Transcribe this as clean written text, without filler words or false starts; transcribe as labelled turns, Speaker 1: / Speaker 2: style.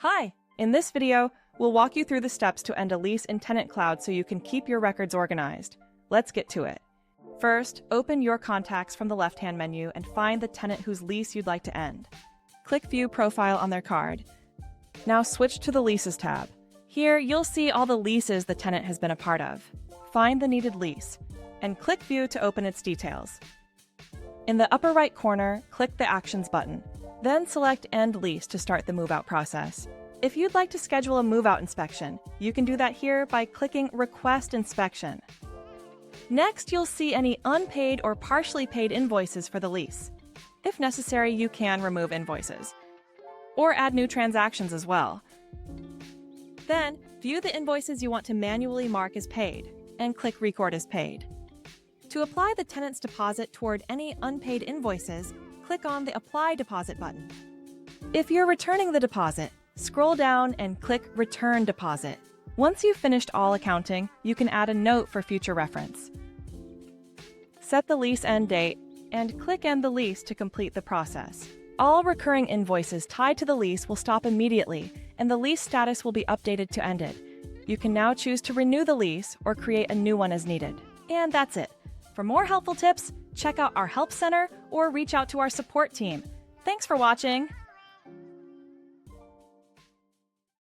Speaker 1: Hi! In this video, we'll walk you through the steps to end a lease in TenantCloud so you can keep your records organized. Let's get to it. First, open your contacts from the left-hand menu and find the tenant whose lease you'd like to end. Click View Profile on their card. Now switch to the Leases tab. Here, you'll see all the leases the tenant has been a part of. Find the needed lease, and click View to open its details. In the upper right corner, click the Actions button. Then select End Lease to start the move-out process. If you'd like to schedule a move-out inspection, you can do that here by clicking Request Inspection. Next, you'll see any unpaid or partially paid invoices for the lease. If necessary, you can remove invoices, or add new transactions as well. Then, view the invoices you want to manually mark as paid, and click Record as Paid. To apply the tenant's deposit toward any unpaid invoices, click on the Apply Deposit button. If you're returning the deposit, scroll down and click Return Deposit. Once you've finished all accounting, you can add a note for future reference. Set the lease end date and click End the lease to complete the process. All recurring invoices tied to the lease will stop immediately, and the lease status will be updated to ended. You can now choose to renew the lease or create a new one as needed. And that's it. For more helpful tips, check out our Help Center or reach out to our support team. Thanks for watching!